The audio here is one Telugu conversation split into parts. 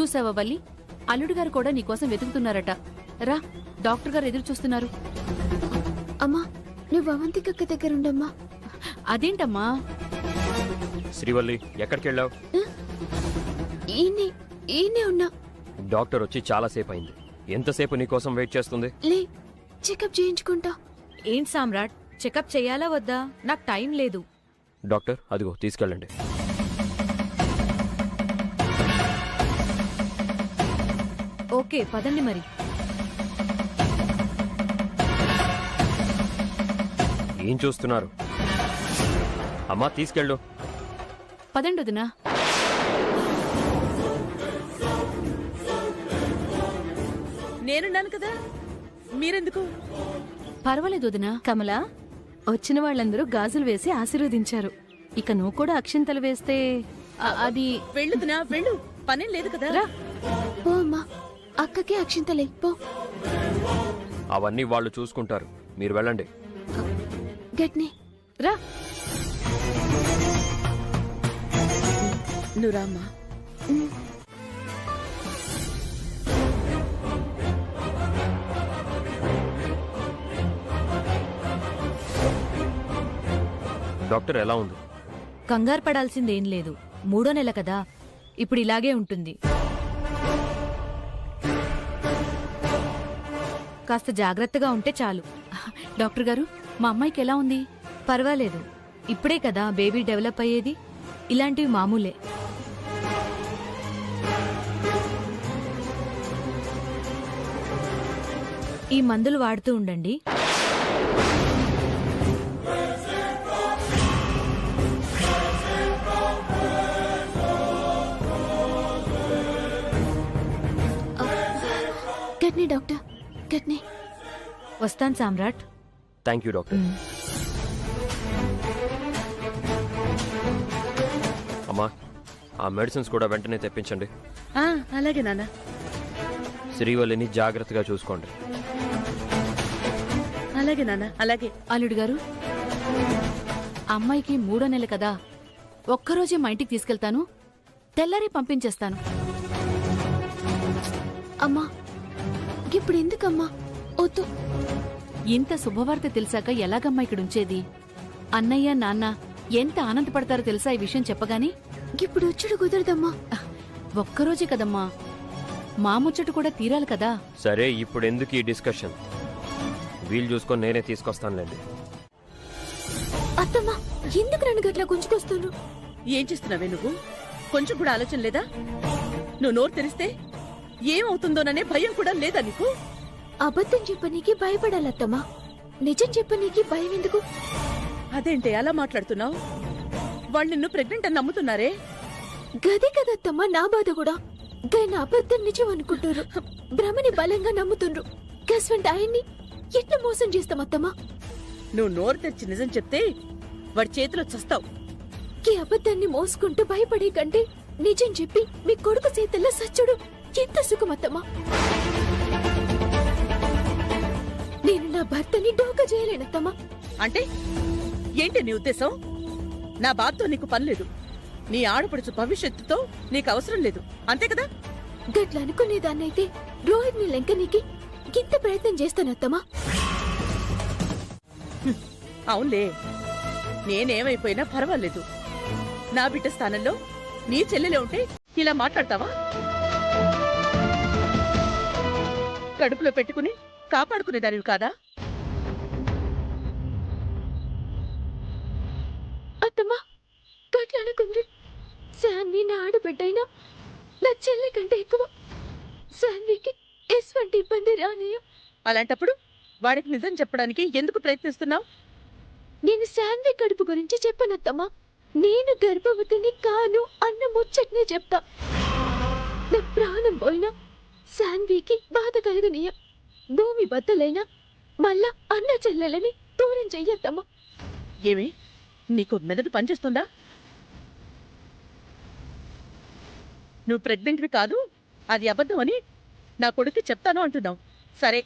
చూసావా వల్లి, అల్లుడు గారు కూడా నీకోసం వెతుకుతున్నారట. రా, డాక్టర్ గారు ఎదురు చూస్తున్నారు. అమ్మా, నువ్వు అవంతికక్క దగ్గరుండమ్మా. అదేంటమ్మా? శ్రీవల్లి, ఎక్కడికి వెళ్ళావు? ఈయనే ఉన్నా. డాక్టర్ వచ్చి చాలా సేపు అయింది. ఎంతసేపు నీకోసం వెయిట్ చేస్తుంది? లే, చెకప్ చేయించుకుంటా. ఏంటి సామ్రాట్, చెకప్ చెయ్యాలా వద్దా? నాకు టైం లేదు. డాక్టర్, అదిగో తీసుకెళ్ళండి. ఓకే, పదండి మరి. ఏం చూస్తున్నారు? అమ్మా, తీసుకెళ్ళు. పదండి వదినా. నేనున్నాను కదా, మీరెందుకు? పర్వాలేదు వదినా. కమలా, వచ్చిన వాళ్ళందరూ గాజులు వేసి ఆశీర్వదించారు. ఇక నువ్వు కూడా అక్షింతలు వేస్తే అది వెళ్ళుదునా, వెళ్ళు, పనేం లేదు కదా. రా. పో అమ్మా, అక్కకే అక్షింతలే పో. అవన్నీ వాళ్ళు చూసుకుంటారు, మీరు వెళ్ళండి. గట్ని రా. నువ్వు రామ్మా. డాక్టర్ ఎలా ఉంది? కంగారు పడాల్సిందేం లేదు. 3వ నెల కదా, ఇప్పుడు ఇలాగే ఉంటుంది. కాస్త జాగ్రత్తగా ఉంటే చాలు. డాక్టర్ గారు, మా అమ్మాయికి ఎలా ఉంది? పర్వాలేదు, ఇప్పుడే కదా బేబీ డెవలప్ అయ్యేది. ఇలాంటివి మామూలే. ఈ మందులు వాడుతూ ఉండండి. గట్ని డాక్టర్, గట్ని. వస్తాను సామ్రాట్. Thank you doctor. అమ్మా, ఆ మెడిసిన్స్ కూడా వెంటనే తెప్పించండి. అలాగే నాన్న. శ్రీవల్లిని జాగ్రత్తగా చూసుకోండి. అలాగే నాన్న, అలాగే. అల్లుడు గారు, అమ్మాయికి 3వ నెల కదా, ఒక్కరోజే మా ఇంటికి తీసుకెళ్తాను, తెల్లారి పంపించేస్తాను. అమ్మా, ఇప్పుడు ఎందుకమ్మా? వద్దు. ఇంత శుభవార్త తెలిసాక ఎలాగమ్మా ఇక్కడ ఉంచేది? అన్నయ్య నాన్న ఎంత ఆనందపడతారో తెలుసా ఈ విషయం చెప్పగానే? ఇప్పుడు వచ్చుడు కుదరదమ్మా. ఒక్కరోజే కదమ్మా, మా ముచ్చట కూడా తీరాలి కదా. సరే, ఇప్పుడు ఎందుకు ఈ డిస్కషన్? వీలు చూసుకొని నేనే తీసుకొస్తానులేండి. అత్తమ్మా, ఎందుకు నన్ను గట్లా గుంజుకొస్తున్నారు? ఏం చేస్తున్నావే నువ్వు? కొంచెం కూడా ఆలోచన లేదా? నువ్వు నోరు తెరిస్తే ఏమవుతుందోననే భయం కూడా లేదా నీకు? అబద్ధం చెప్పనీకి భయపడాలత్తమ్మా, నిజం చెప్పనీకి భయం ఎందుకు? అదేంటి అలా మాట్లాడుతున్నావు? వాళ్ళు నిన్ను ప్రెగ్నెంట్ అని నమ్ముతున్నారే. గది కదత్తమ్మా నా బాధ కూడా. గైన అబద్ధం నిజం అనుకుంటారు, భ్రమని బలంగా నమ్ముతుండ్రు. గస్వంటి ఆయన్ని ఎట్లా మోసం చేస్తామత్తమ్మా? నువ్వు నోరు తెరిచి నిజం చెప్తే వాడి చేతిలో చస్తావు. ఈ అబద్ధాన్ని మోసుకుంటూ భయపడే కంటే నిజం చెప్పి మీ కొడుకు చేతుల్లో సచ్చుడు ఎంత సుఖమత్తమ్మా. నేను నా భర్తని డోకా చేయలేనత్తమ్మా. అంటే ఏంటి నీ ఉద్దేశం? నా బాధతో నీకు పని లేదు, నీ ఆడపడుచు భవిష్యత్తుతో నీకు అవసరం లేదు, అంతే కదా? గట్ల అనుకునేదాన్నైతే రోహిత్ ని లెంకనీకి గింత ప్రయత్నం చేస్తానత్తమ్మా. అవునులే, నేనేమైపోయినా పర్వాలేదు. నా బిడ్డ స్థానంలో నీ చెల్లెలే ఉంటే ఇలా మాట్లాడతావా? కడుపులో పెట్టుకుని కాపాడుకునేదానివి కాదా? అత్తమ్మా, గట్ల అనుకుంది. శాన్వి నా ఆడబిడ్డైనా నా చెల్లె కంటే ఎక్కువ. శాన్వికి ఎటువంటి ఇబ్బంది రానియో. అలాంటప్పుడు వాడికి నిజం చెప్పడానికి ఎందుకు ప్రయత్నిస్తున్నావు? నేను శాన్వి కడుపు గురించి చెప్పనత్తమ్మా. నేను గర్భవతిని కాను అన్న ముచ్చట్నే చెప్తా. నా ప్రాణం పోయినా శాన్వికి బాధ కలగనీయ. భూమి బద్దలైనా మళ్ళా అన్న చెల్లెలని దూరం చెయ్యత్తమ్మా. ఏమి నీకు మెదడు పనిచేస్తుందా? నువ్వు ప్రెగ్నెంట్వి కాదు, అది అబద్ధం అని నా కొడుకు చెప్తాను అంటున్నావు. సరే,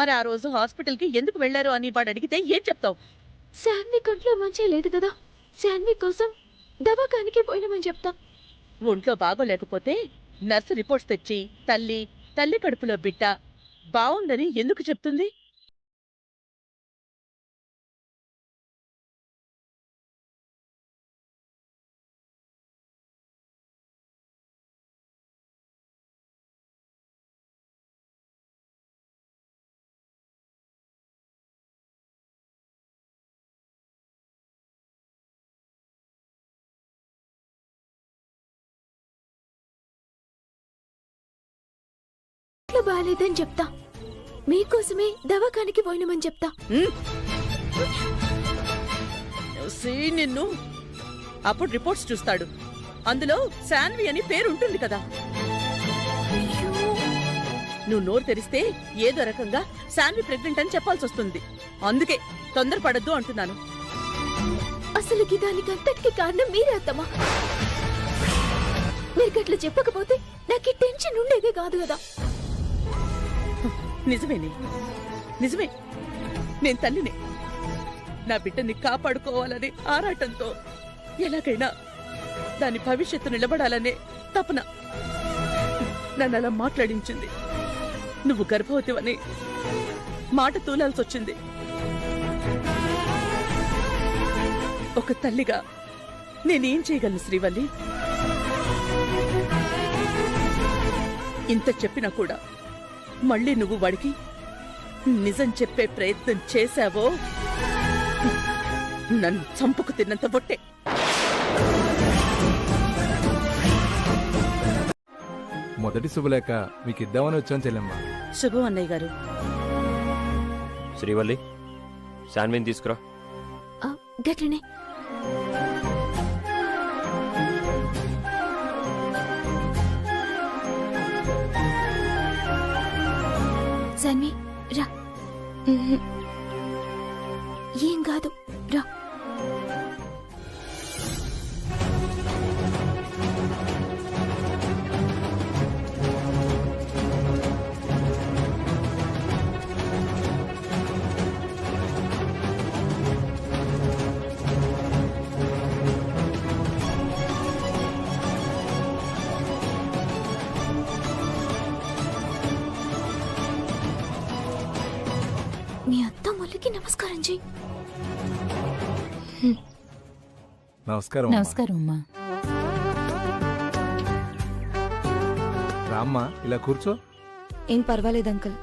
మరి ఆ రోజు హాస్పిటల్కి ఎందుకు వెళ్లారు అని వాడు అడిగితే ఏం చెప్తావు? శాన్వి కంట్లో మంచి లేదు కదా, శాన్వి కోసం దవాఖానికి పోయినామని చెప్తా. ఒంట్లో బాగోలేకపోతే నర్సు రిపోర్ట్స్ తెచ్చి తల్లి కడుపులో బిడ్డ బావుందని ఎందుకు చెప్తుంది? ఇంట్లో బాగాలేదని చెప్తా. మీకోసమే దవాఖానికి పోయినామని చెప్తా. నిన్ను అప్పుడు రిపోర్ట్స్ చూస్తాడు. అందులో శాన్వి అని పేరు ఉంటుంది కదా. నువ్వు నోరు తెరిస్తే ఏదో రకంగా శాన్వి ప్రెగ్నెంట్ అని చెప్పాల్సి వస్తుంది. అందుకే తొందరపడద్దు అంటున్నాను. అసలు దానికి అంతటికి కారణం మీరే అత్తమ్మా. మీరు గట్ల చెప్పకపోతే నాకు టెన్షన్ ఉండేదే కాదు కదా. నిజమే, నేను తల్లిని. నా బిడ్డని కాపాడుకోవాలనే ఆరాటంతో ఎలాగైనా దాని భవిష్యత్తు నిలబడాలనే తపన నన్ను అలా మాట్లాడించింది. నువ్వు గర్భవతివని మాట తూలాల్సి వచ్చింది. ఒక తల్లిగా నేనేం చేయగలను శ్రీవల్లి? ఇంత చెప్పినా కూడా మళ్ళీ నువ్వు వాడికి నిజం చెప్పే ప్రయత్నం చేశావో నన్ను చంపుకు తిన్నంత బొట్టే. మొదటి శుభలేఖ మీకు ఇద్దామని వచ్చాను చెల్లెమ్మ. శుభం అన్నయ్య గారు. శ్రీవల్లి, శాన్విని తీసుకురా. గట్లనే. సన్వి రా. ఏం కాదు, రా. మీ అత్త ముళ్ళకి నమస్కారం చెయ్యి. నమస్కారం. నమస్కారం అమ్మా. రామ్మా, ఇలా కూర్చో. ఏం పర్వాలేదు అంకుల్.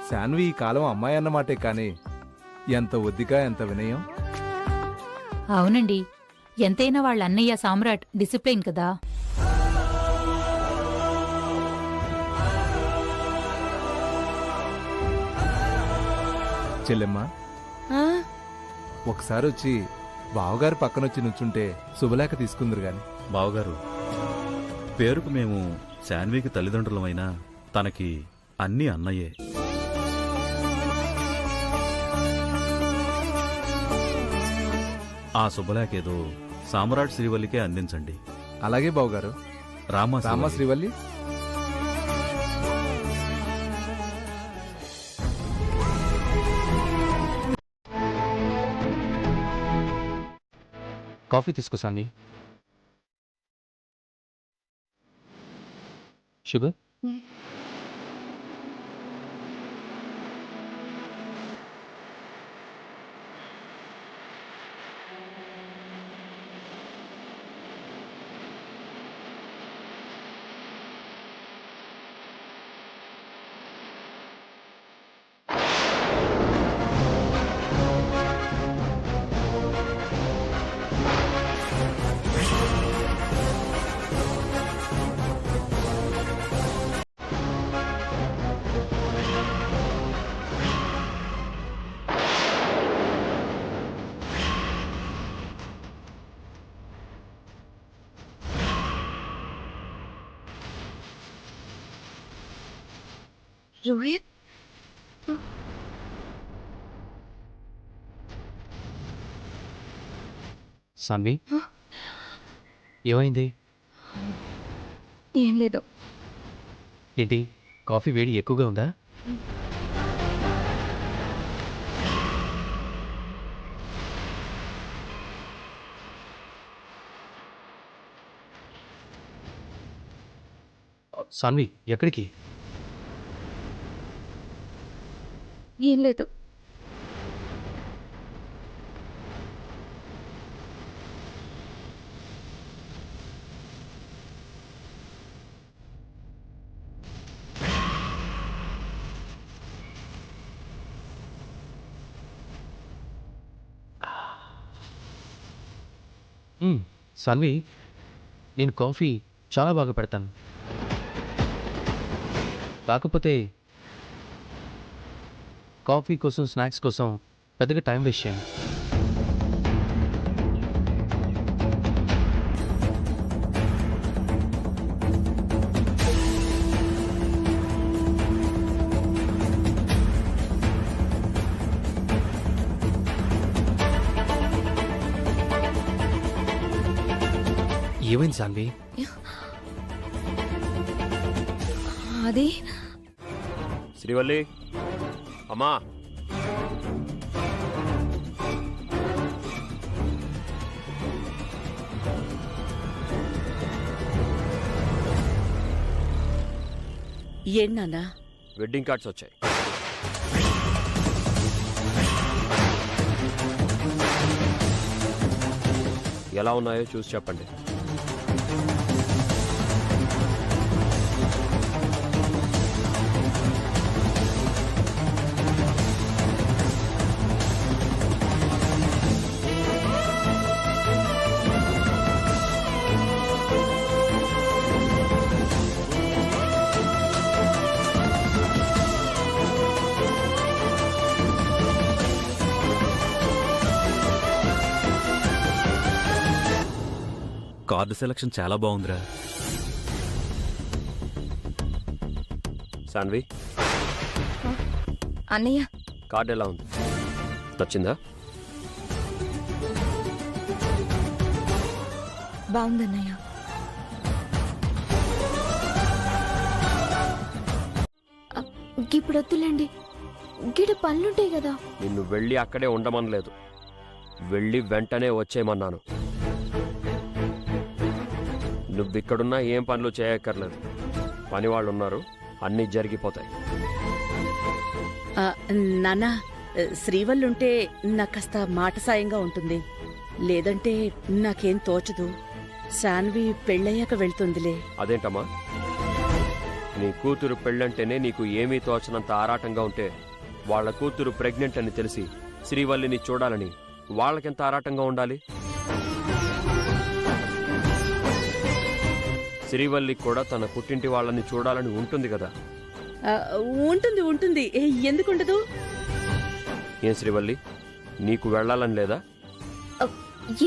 శాన్వి ఈ కాలం అమ్మాయి అన్నమాటే కానీ ఎంత ఒద్దిక, ఎంత వినయం. అవునండి, ఎంతైనా వాళ్ళ అన్నయ్య సామ్రాట్ డిసిప్లైన్ కదా. చెల్లెమ్మ, ఒకసారి వచ్చి బావగారు పక్కనొచ్చి నుంచుంటే శుభలేఖ తీసుకుందరు గాని. బావగారు, పేరుకు మేము శాన్వికి తల్లిదండ్రులమైనా తనకి అన్నీ అన్నయ్యే. ఆ శుభలేఖేదో సామ్రాట్ శ్రీవల్లికే అందించండి. అలాగే బావగారు. రామ శ్రీవల్లి. కాఫీ తీసుకో సాన్ని. షుగర్? రోహిత్, సాన్వి ఏమైంది? ఏం లేదు. ఏంటి కాఫీ వేడి ఎక్కువగా ఉందా? సాన్వి ఎక్కడికి? ఏం లేదు. సాన్వి నేను కాఫీ చాలా బాగా పెడతాను. కాకపోతే కాఫీ కోసం స్నాక్స్ కోసం పెద్దగా టైం వేస్ట్ చేయను. ఏమైంది సాన్వి? అది శ్రీవల్లి అమ్మా, ఏం నాన్నా? వెడ్డింగ్ కార్డ్స్ వచ్చాయి. ఎలా ఉన్నాయో చూసి చెప్పండి. కార్డు సెలక్షన్ చాలా బాగుందిరా. సాన్వి, అన్నయ్య కార్డ్ ఎలా ఉంది? నచ్చిందా? బాగుందన్నయ్య. ఇప్పుడు వద్దులేండి, గిడ పనులుంటాయి కదా. నిన్ను వెళ్ళి అక్కడే ఉండమనలేదు, వెళ్ళి వెంటనే వచ్చేయమన్నాను. నువ్విక్కడున్నా ఏం పనులు చేయక్కర్లేదు. పని వాళ్ళు ఉన్నారు, అన్నీ జరిగిపోతాయి. నాన్నా, శ్రీవల్లుంటే నాకు కాస్త మాట సాయంగా ఉంటుంది. లేదంటే నాకేం తోచదు. శాన్వి పెళ్ళయ్యాక వెళ్తుందిలే. అదేంటమ్మా, నీ కూతురు పెళ్ళంటేనే నీకు ఏమీ తోచనంత ఆరాటంగా ఉంటే వాళ్ళ కూతురు ప్రెగ్నెంట్ అని తెలిసి శ్రీవల్లిని చూడాలని వాళ్ళకెంత ఆరాటంగా ఉండాలి? శ్రీవల్లి కూడా తన పుట్టింటి వాళ్ళని చూడాలని ఉంటుంది కదా. ఉంటుంది ఉంటుంది, ఎందుకుండదు? ఏం శ్రీవల్లి, నీకు వెళ్ళాలని లేదా?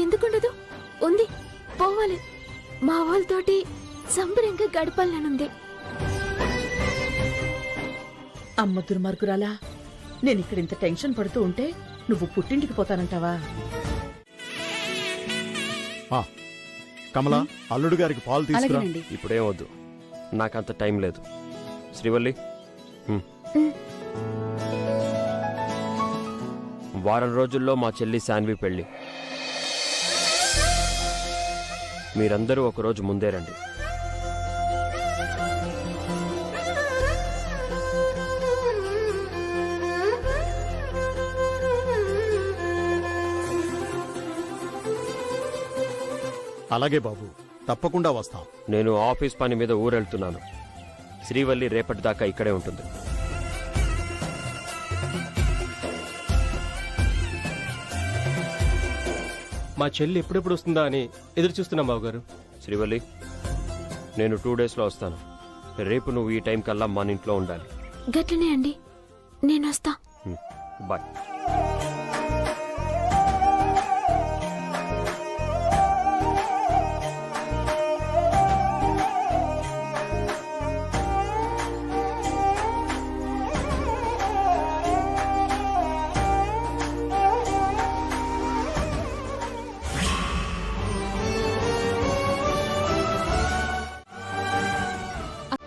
ఎందుకుండదు, ఉంది. పోవాలి. మా వాళ్ళతోటి సంబరంగా గడపాలనుంది. అమ్మ దుర్మార్గురాలా, నేనిక్కడ ఇంత టెన్షన్ పడుతూ ఉంటే నువ్వు పుట్టింటికి పోతానంటావా? కమలా, అల్లుడు గారికి పాలు తీసుకురా. ఇప్పుడేం వద్దు, నాకంత టైం లేదు. శ్రీవల్లి, వారం రోజుల్లో మా చెల్లి శాన్వి పెళ్లి. మీరందరూ ఒకరోజు ముందే రండి. అలాగే బాబు, తప్పకుండా వస్తాం. నేను ఆఫీస్ పని మీద ఊరెళ్తున్నాను. శ్రీవల్లి రేపటిదాకా ఇక్కడే ఉంటుంది. మా చెల్లి ఎప్పుడెప్పుడు వస్తుందా అని ఎదురు చూస్తున్నాం బాబుగారు. శ్రీవల్లి, నేను 2 డేస్లో వస్తాను. రేపు నువ్వు ఈ టైం కల్లా మన ఇంట్లో ఉండాలి. గట్లనే అండి, నేనొస్తా. బాయ్.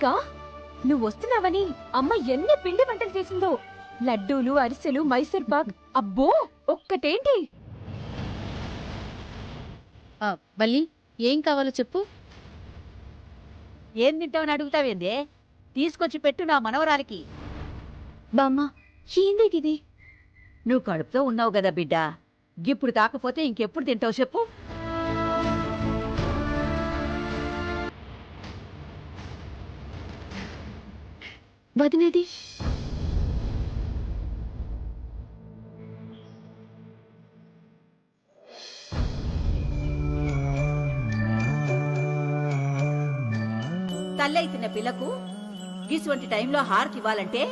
అక్క నువ్వు వస్తున్నావని అమ్మ ఎన్ని పిండి వంటలు చేసిందో. లడ్డూలు, అరిసెలు, మైసూర్ పాక్. అబ్బో ఒక్కటేంటి. వల్లి ఏం కావాలో చెప్పు. ఏం తింటావని అడుగుతావేందే? తీసుకొచ్చి పెట్టు నా మనవరాలికి. బామ్మ ఏందిగిది? నువ్వు కడుపుతో ఉన్నావు కదా బిడ్డ, ఇప్పుడు తాకపోతే ఇంకెప్పుడు తింటావు చెప్పు. వదినేది తల్లైతున్న పిల్లకు ఇటువంటి టైంలో హారతి ఇవ్వాలంటే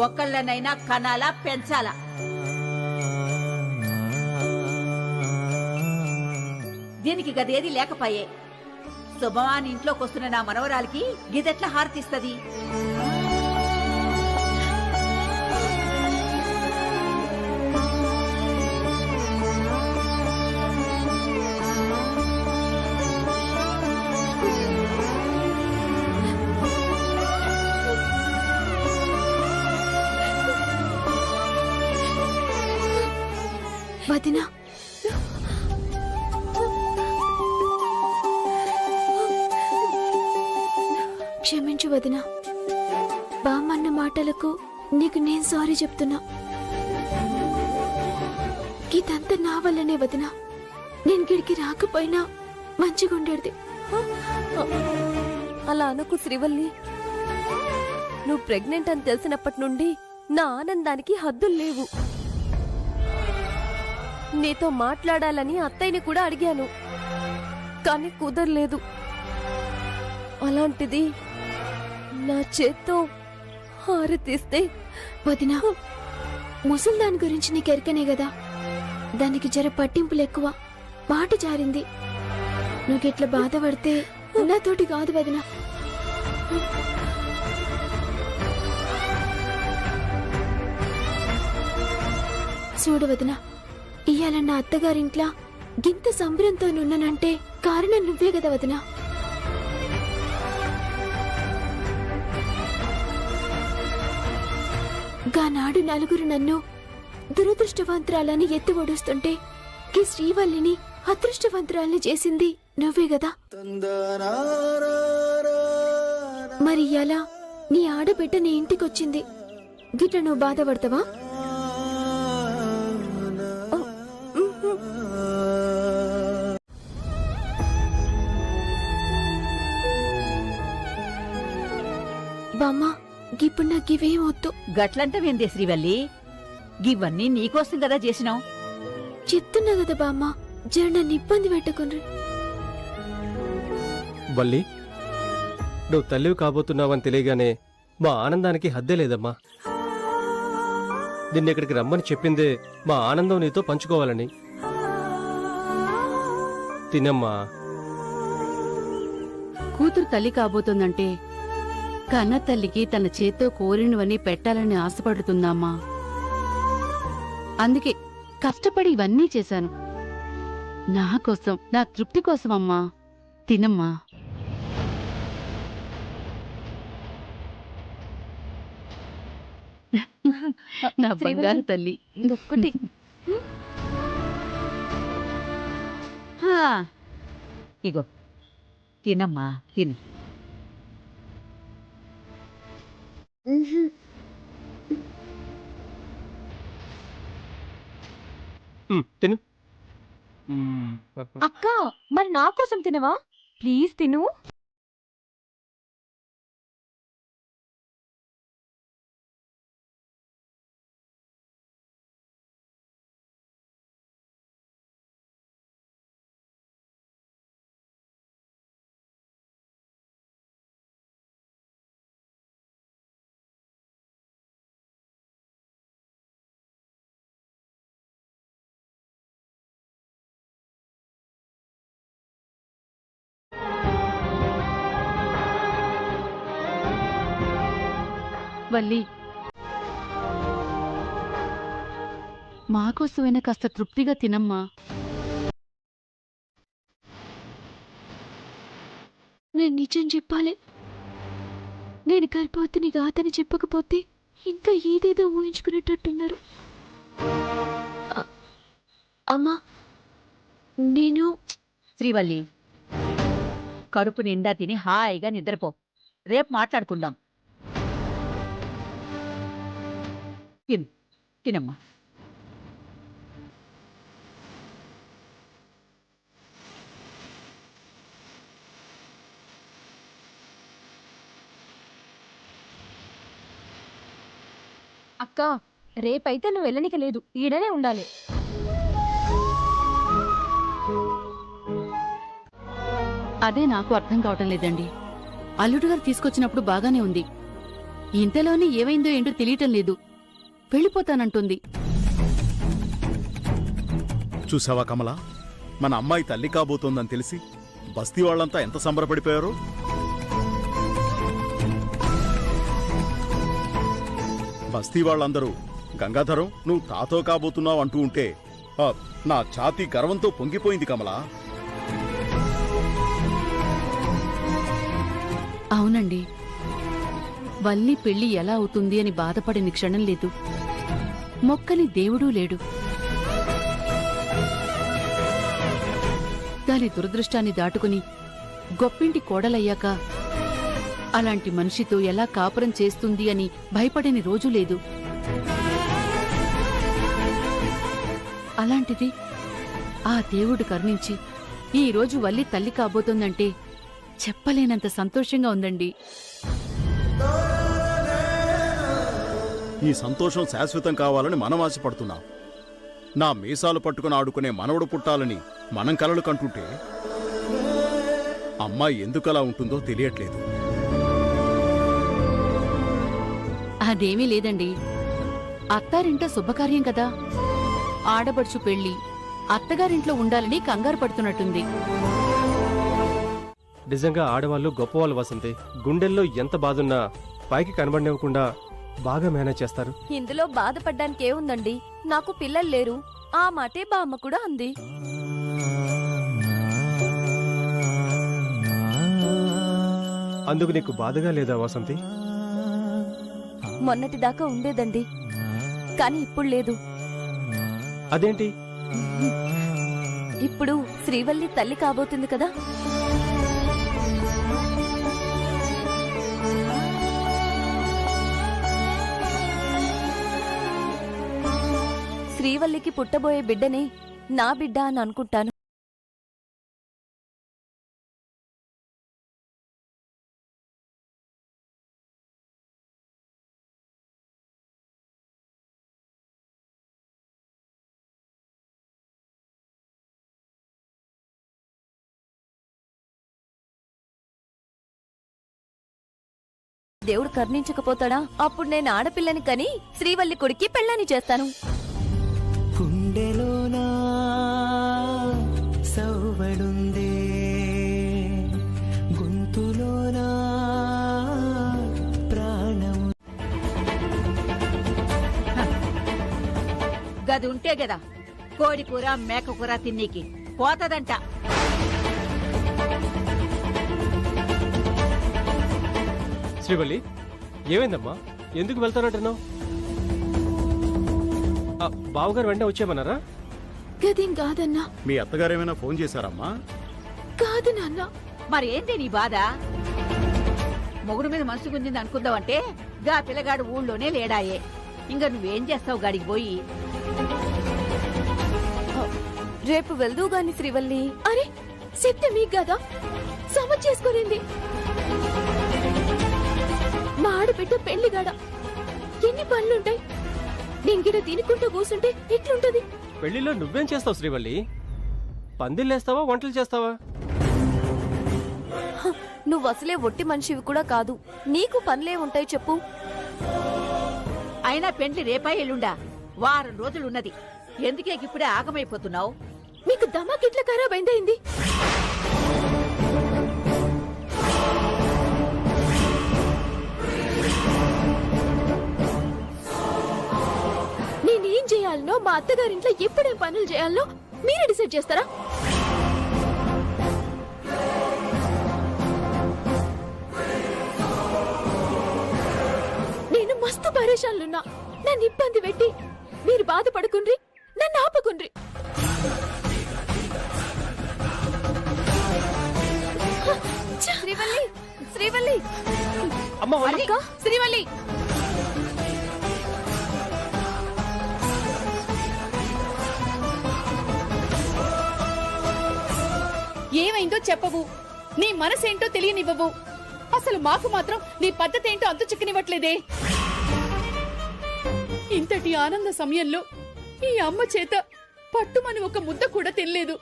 ఒక్కళ్ళనైనా కనాలా పెంచాలా. దీనికి గదేది లేకపాయే. శుభమాని ఇంట్లోకి వస్తున్న నా మనవరాలికి గిదెట్లా హారతిస్తది? వదినా క్షమించు వదినా. బామ్మన్న మాటలకు నీకు నేను సారీ చెప్తున్నా. ఇదంతా నా వల్లనే వదినా. నేను గిడికి రాకపోయినా మంచిగుండేది. అలా అనకు శ్రీవల్లి. నువ్వు ప్రెగ్నెంట్ అని తెలిసినప్పటి నుండి నా ఆనందానికి హద్దులు లేవు. నీతో మాట్లాడాలని అత్తయ్యని కూడా అడిగాను, కానీ కుదరలేదు. అలాంటిది నా చేత్తో హారతిస్తే వదినా, ముసల్దాని గురించి నీకెరకనే కదా. దానికి జర పట్టింపులు ఎక్కువ, మాట జారింది. నువ్వుగిట్లా బాధపడితే నాతోటి కాదు వదినా. చూడు వదినా, ఇయ్యాల నా అత్తగారింట్లా గింత సంబరంతో నున్నానంటే కారణం నువ్వే కదా వదినా. గానాడు నలుగురు నన్ను దురదృష్టవంతురాలని ఎత్తి ఓడుస్తుంటే ఈ శ్రీవల్లిని అదృష్టవంతురాల్ని చేసింది నువ్వే కదా. మరి ఇలా నీ ఆడబిడ్డ నీ ఇంటికొచ్చింది, గిట్ల నువ్వు బాధపడతావా? బామ్మ ఇప్పుడు నాకు ఇవేం వద్దు. గట్లంటవేందే శ్రీవల్లి? గివన్నీ నీకోసం కదా చేసినాం. చెప్తున్నా కదా బామ్మ, జర నన్ను ఇబ్బంది పెట్టకుండ్రి. వల్లి, నువ్వు తల్లివి కాబోతున్నావని తెలియగానే మా ఆనందానికి హద్దే లేదమ్మా. నిన్న ఇక్కడికి రమ్మని చెప్పిందే మా ఆనందం నీతో పంచుకోవాలని. తినమ్మా. కూతురు తల్లి కాబోతుందంటే కన్న తల్లికి తన చేత్తో కోరినవన్నీ పెట్టాలని ఆశపడుతుందమ్మా. అందుకే కష్టపడి ఇవన్నీ చేశాను. నా కోసం, నా తృప్తి కోసం అమ్మా. తినమ్మా. నా బంగారు తల్లి. ఒక్కటి ఇగో తినమ్మా, తిను. తిను. అక్క, మరి నా కోసం తినవా? ప్లీజ్ తిను. వల్లి, మాకోసమైనా కాస్త తృప్తిగా తినమ్మా. నేను నిజం చెప్పాలి, నేను గర్భవతిని కాదని చెప్పకపోతే ఇంకా ఏదేదో ఊహించుకునేటట్టున్నారు. అమ్మా, నేను శ్రీవల్లి, కడుపు నిండా తిని హాయిగా నిద్రపో. రేపు మాట్లాడుకుందాం. తినమ్మా. అక్క, రేపైతే నువ్వు వెళ్ళనిక లేదు, ఈడనే ఉండాలి. అదే నాకు అర్థం కావటం లేదండి. అల్లుడు గారు తీసుకొచ్చినప్పుడు బాగానే ఉంది. ఇంతలోనే ఏమైందో ఏంటో తెలియటం లేదు. వెళ్ళిపోతానంటుంది. చూసావా కమల, మన అమ్మాయి తల్లి కాబోతోందని తెలిసి బస్తీ వాళ్ళంతా ఎంత సంబరపడిపోయారు. బస్తీ వాళ్ళందరూ గంగాధరం నువ్వు తాతో కాబోతున్నావు అంటూ ఉంటే నా ఛాతీ గర్వంతో పొంగిపోయింది కమలా. అవునండి, వల్లి పెళ్లి ఎలా అవుతుంది అని బాధపడిన క్షణం లేదు. మొక్కని దేవుడూ లేడు. దాని దురదృష్టాన్ని దాటుకుని గొప్పింటి కోడలయ్యాక అలాంటి మనిషితో ఎలా కాపురం చేస్తుంది అని భయపడని రోజు లేదు. అలాంటిది ఆ దేవుడు కరుణించి ఈ రోజు వల్లి తల్లి కాబోతోందంటే చెప్పలేనంత సంతోషంగా ఉందండి. ఈ సంతోషం శాశ్వతం కావాలని మనం ఆశపడుతున్నాం. నా మీసాలు పట్టుకుని ఆడుకునే మనవడు పుట్టాలని మనం కలలు కంటుంటే అమ్మాయి ఎందుకలా ఉంటుందో తెలియట్లేదు. అదేమీ లేదండి. అత్తారింట శుభకార్యం కదా, ఆడబడుచు పెళ్లి అత్తగారింట్లో ఉండాలని కంగారు పడుతున్నట్టుంది. నిజంగా ఆడవాళ్ళు గొప్పవాళ్ళు వసంతి. గుండెల్లో ఎంత బాధున్నా పైకి కనబడివ్వకుండా బాగా మేనేజ్ చేస్తారు. ఇందులో బాధపడ్డానికి ఏముందండి? నాకు పిల్లలు లేరు. ఆ మాటే బామ్మ కూడా అంది. అందుకు నీకు బాధగా లేదా వసంతి? మొన్నటిదాకా ఉండేదండి, కానీ ఇప్పుడు లేదు. అదేంటి? ఇప్పుడు శ్రీవల్లి తల్లి కాబోతుంది కదా. శ్రీవల్లికి పుట్టబోయే బిడ్డనే నా బిడ్డ అని అనుకుంటాను. దేవుడు కర్ణించకపోతాడా? అప్పుడు నేను ఆడపిల్లని కని శ్రీవల్లి కొడుక్కి పెళ్ళాన్ని చేస్తాను. గుండెలోనా సౌవడుందే, గొంతులోనా ప్రాణము. గది ఉంటే గదా కోడి కూర మేక కూర తిన్నీకి పోతదంట. శ్రీవల్లి, ఏమైందమ్మా? ఎందుకు వెళ్తానంటున్నావు? బావగారు వెంటనే వచ్చేమన్నారా? గదేం కాదన్నా. మీ అత్తగారేమైనా ఫోన్ చేశారమ్మా? కాదు నాన్న. మరి ఏంటి నీ బాధ? మొగుడు మీద మనసు గుంజింది అనుకుందావంటే గా పిల్లగాడు ఊళ్ళోనే లేడాయే. ఇంక నువ్వేం చేస్తావు గాడికి పోయి? రేపు వెళ్దూ గాని శ్రీవల్లి. అరే చెప్తే మీకు కదా సమ చేసుకోలేంది. మా ఆడబిడ్డ పెళ్లిగాడ ఎన్ని పనులుంటాయి. నేను గిడ తినుకుంటూ కూర్చుంటే ఎట్లుంటది? పెళ్లిలో నువ్వేం చేస్తావు శ్రీవల్లి? పందిళ్ళేస్తావా, వంటలు చేస్తావా? నువ్వు అసలే ఒట్టి మనిషివి కూడా కాదు. నీకు పనులే ఉంటాయి చెప్పు. అయినా పెండ్లి రేపా ఎల్లుండా? వారం రోజులున్నది. ఎందుకే ఇప్పుడే ఆగమైపోతున్నావు? మీకు దమాక్ ఇట్లా ఖరాబ్ అయింది. నేనేం చేయాలనో, మా అత్తగారింట్లో ఎప్పుడేం పనులు చేయాలనో మీరే డిసైడ్ చేస్తారా? పరేషాన్లున్నా నన్ను ఇబ్బంది పెట్టి మీరు బాధపడుకుండ్రి, నన్ను ఆపకుండ్రి. శ్రీవల్లి, శ్రీవల్లి, అమ్మ వల్లి, అక్క, శ్రీవల్లి. ఏమైందో చెప్పవు, నీ మనసేంటో తెలియనివ్వవు. అసలు మాకు మాత్రం నీ పద్ధతి ఏంటో అంతు చిక్కనివ్వట్లేదే. ఇంతటి ఆనంద సమయంలో ఈ అమ్మ చేత పట్టుమని ఒక ముద్ద కూడా తినలేదు.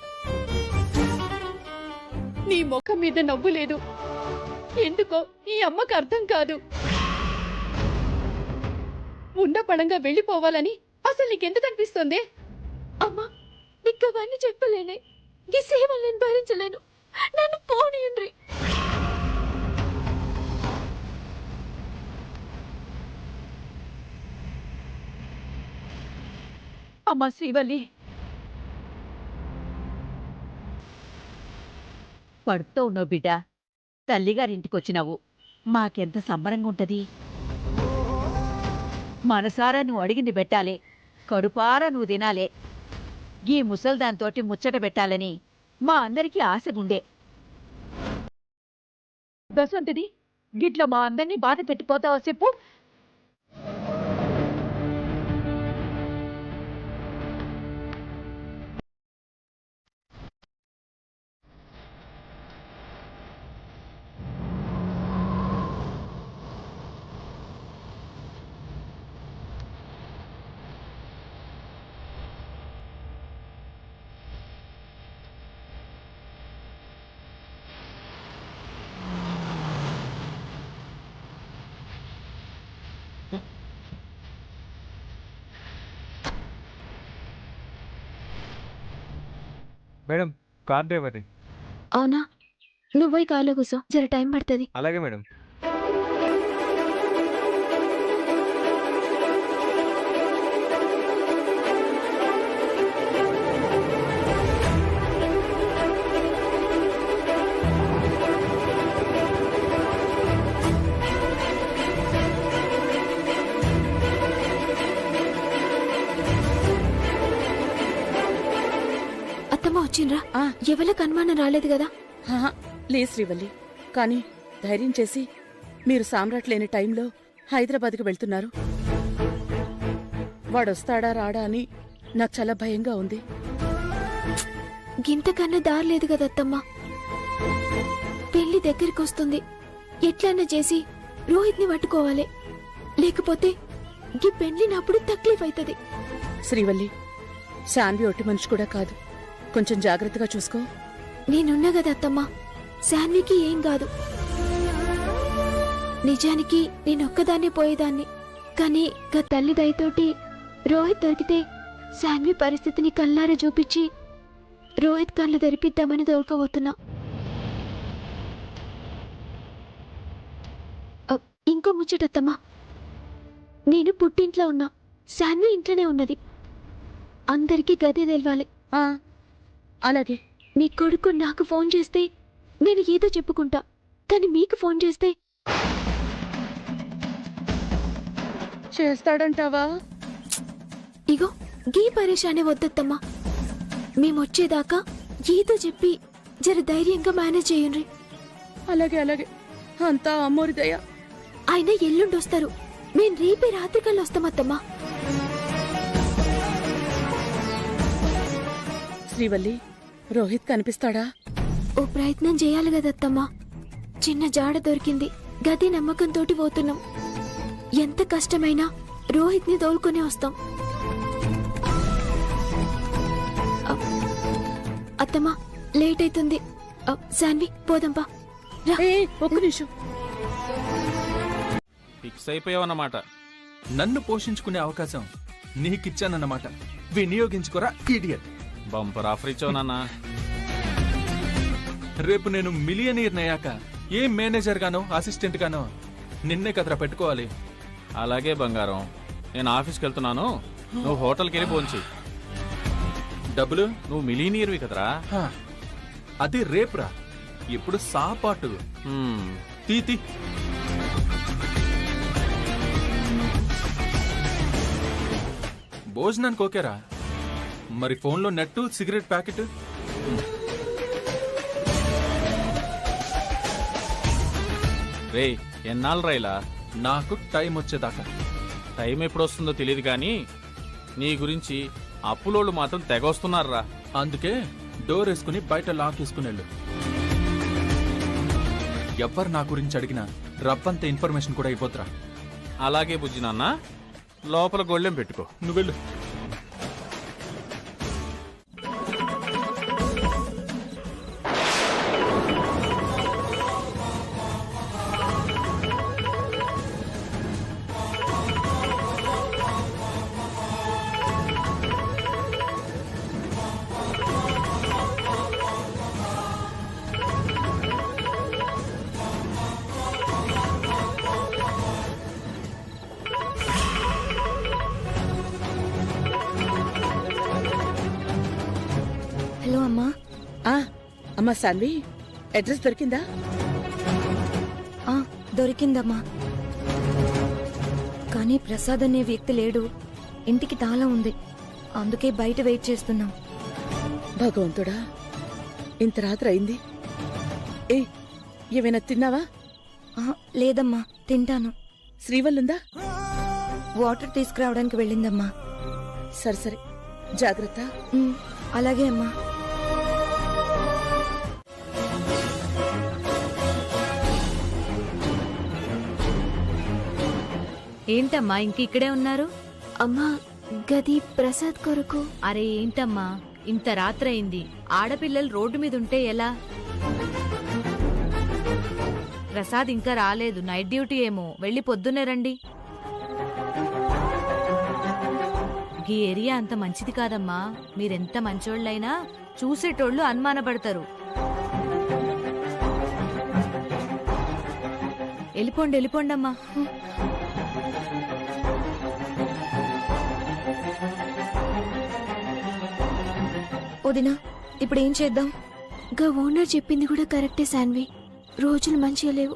నీ ముఖం మీద నవ్వు లేదు. ఎందుకో ఈ అమ్మకు అర్థం కాదు. ఉన్న పడంగా వెళ్ళిపోవాలని అసలు నీకెందుకు అనిపిస్తుంది? అమ్మా, నీకు అవన్నీ చెప్పలేనే. ఈ సేవలు నేను భరించలేను. నన్ను పోనీయండ్రి. అమ్మా శ్రీవల్లి, పడుతూ ఉన్నావు బిడ్డ. తల్లిగారింటికి వచ్చినావు, మాకెంత సంబరంగా ఉంటది. మనసారా నువ్వు అడిగింది పెట్టాలే, కడుపారా నువ్వు తినాలే. ఈ ముసల్దాంతోటి ముచ్చట పెట్టాలని మా అందరికీ ఆశగుండే. దసంటిది గిట్ల మా అందరినీ బాధ పెట్టిపోతావా చెప్పు. మేడం, కార్ డ్రైవర్ని. అవునా, నువ్వు పోయి కాలో కూసో, జర టైం పడుతుంది. అలాగే మేడం. అత్తమ్మ వచ్చిండ్రా? ఎవరికి అనుమానం రాలేదు కదా? లే శ్రీవల్లి, కానీ ధైర్యం చేసి మీరు సామ్రాట్ లేని టైంలో హైదరాబాద్కి వెళ్తున్నారు. వాడొస్తాడా రాడా అని నాకు చాలా భయంగా ఉంది. గింతకన్నా దారి లేదు కదా అత్తమ్మ. పెళ్లి దగ్గరికి వస్తుంది. ఎట్లన్నా చేసి రోహిత్ని పట్టుకోవాలి, లేకపోతే ఈ పెళ్లినప్పుడు తక్లీఫ్ అవుతుంది. శ్రీవల్లి, శాన్వి ఒట్టి మనిషి కూడా కాదు, కొంచెం జాగ్రత్తగా చూసుకో. నేనున్నా కదా అత్తమ్మ, శాన్వికి ఏం కాదు. నిజానికి నేనొక్కదాన్నే పోయేదాన్ని, కానీ గా తల్లి దయతోటి రోహిత్ దొరికితే శాన్వి పరిస్థితిని కళ్ళారా చూపించి రోహిత్ కళ్ళు తెరిపిద్దామని దొరకబోతున్నా. ఇంకో ముచ్చటత్తమ్మా, నేను పుట్టింట్లో ఉన్నా, శాన్వి ఇంట్లోనే ఉన్నది. అందరికీ గది తెలవాలి. అలాగే. మీ కొడుకు నాకు ఫోన్ చేస్తే నేను ఏదో చెప్పుకుంటా, కానీ మీకు ఫోన్ చేస్తే చేస్తాడంటావా? ఇగో గీ పరేషానే వద్దత్తమ్మా. మేమొచ్చేదాకా ఏదో చెప్పి జర ధైర్యంగా మేనేజ్ చేయండి. అలాగే అలాగే, అంతా అమ్మోరి దయ. ఆయన ఎల్లుండొస్తారు, మేం రేపే రాత్రికల్లా వస్తామత్తమ్మా. శ్రీవల్లి, రోహిత్ కనిపిస్తాడా? ఓ ప్రయత్నం చేయాలి కదత్తమ్మా. చిన్న జాడ దొరికింది, గది నమ్మకంతోటి పోతున్నాం. ఎంత కష్టమైనా రోహిత్ ని తోలుకొని వస్తాం. అత్తమ్మా, లేట్ అవుతుంది. శాన్వి, పోదాంపా. ఒక్క నిమిషం. ఫిక్స్ అయిపోయావన్నమాట. నన్ను పోషించుకునే అవకాశం నీకిచ్చానన్నమాట. వినియోగించుకోరా ఇడియట్. బంపర్ ఆఫర్ ఇచ్చావు నాన్న. రేపు నేను మిలియనీర్ అయ్యాక ఏ మేనేజర్ గానో అసిస్టెంట్ గానో నిన్నే కదరా పెట్టుకోవాలి. అలాగే బంగారం, నేను ఆఫీస్కి వెళ్తున్నాను, నువ్వు హోటల్కి వెళ్ళి పోంచి. డబ్బులు నువ్వు మిలియనీర్వి కదరా. అది రేపురా, ఇప్పుడు సాపాటు. తీ భోజనానికి ఓకేరా, మరి ఫోన్లో నెట్, సిగరెట్ ప్యాకెట్? రే ఎన్నాళ్ళు రైలా? నాకు టైం వచ్చేదాకా. టైం ఎప్పుడు వస్తుందో తెలియదు కానీ నీ గురించి అప్పులోళ్ళు మాత్రం తెగొస్తున్నారా. అందుకే డోర్ వేసుకుని బయట లాక్ వేసుకుని వెళ్ళు. ఎవ్వరు నా గురించి అడిగినా రవ్వంత ఇన్ఫర్మేషన్ కూడా అయిపోతురా. అలాగే బుజ్జి నాన్న, లోపల గొళ్ళెం పెట్టుకో. నువ్వు వెళ్ళు. హలో అమ్మా. అమ్మా సాన్వి, అడ్రస్ దొరికిందా? దొరికిందమ్మా. కానీ ప్రసాద్ అనే వ్యక్తి లేడు. ఇంటికి తాళం ఉంది, అందుకే బయట వెయిట్ చేస్తున్నాం. భగవంతుడా, ఇంత రాత్రి అయింది. ఏమైనా తిన్నావా? లేదమ్మా, తింటాను. శ్రీవల్లుందా? వాటర్ తీసుకురావడానికి వెళ్ళిందమ్మా. సరే సరే, జాగ్రత్త. అలాగే అమ్మా. ఏంటమ్మా ఇంక ఇక్కడే ఉన్నారు? అమ్మా, గది ప్రసాద్ కొరకు. అరే ఏంటమ్మా, ఇంత రాత్రయింది, ఆడపిల్లలు రోడ్డు మీద ఉంటే ఎలా? ప్రసాద్ ఇంకా రాలేదు, నైట్ డ్యూటీ ఏమో, వెళ్ళి పొద్దున్నే రండి. ఈ ఏరియా అంత మంచిది కాదమ్మా. మీరెంత మంచోళ్ళైనా చూసేటోళ్ళు అనుమానపడతారు. వెళ్ళిపోండి వెళ్ళిపోండమ్మా. వదినా, ఇప్పుడు ఏం చేద్దాం? గా ఓనర్ చెప్పింది కూడా కరెక్టే సాన్వి, రోజులు మంచిగా లేవు.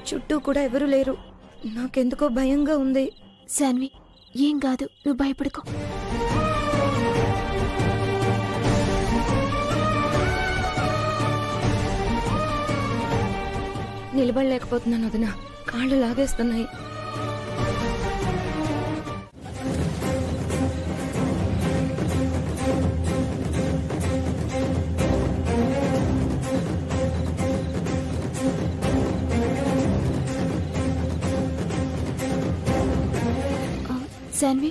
చుట్టూ కూడా ఎవరు లేరు. నాకెందుకో భయంగా ఉంది. సాన్వి, ఏం కాదు, నువ్వు భయపడుకో. నిలబడలేకపోతున్నాను వదినా, కాళ్ళు లాగేస్తున్నాయి. సాన్వి,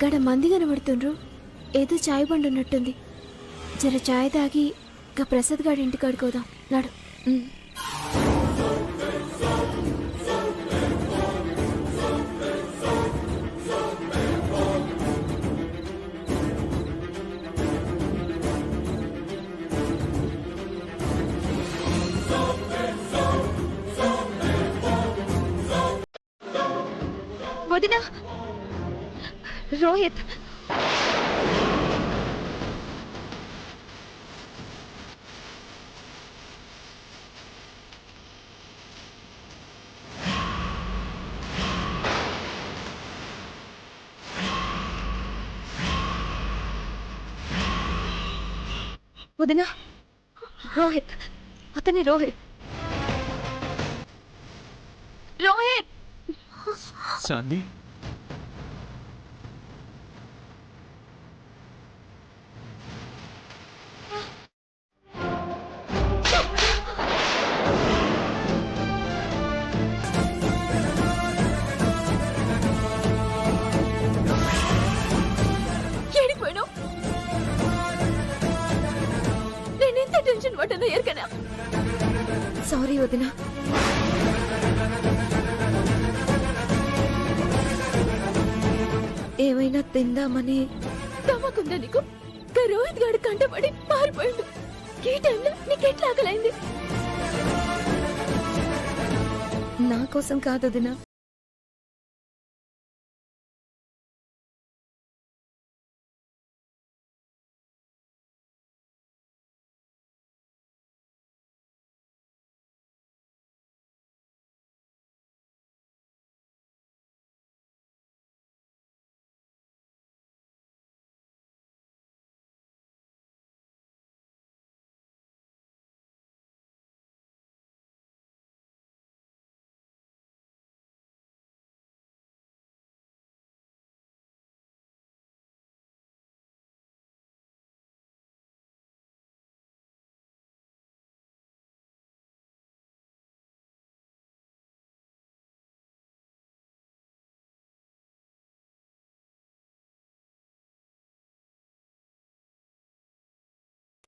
గడ మంది కనబడుతుండ్రు. ఏదో చాయ్ బండి ఉన్నట్టుంది. జర చాయ్ తాగి గా ప్రసాద్ గారి ఇంటికి అడుకోదాం. నాడు. వదినా, రోహిత్. వదినా, రోహిత్, అతని రోహిత్. రోహిత్! చాందీ, ఏడిపోయాను. నేనెంత టెన్షన్ పడ్డాను ఎరకనా. సారీ వదినా. ఏమైనా తిందామని. తమకుందా నీకు? రోహిత్ గారి కంటపడి పారిపోయిండు. ఈ టైంలో నీకెట్లా ఆకలైంది? నా కోసం కాదు వదినా,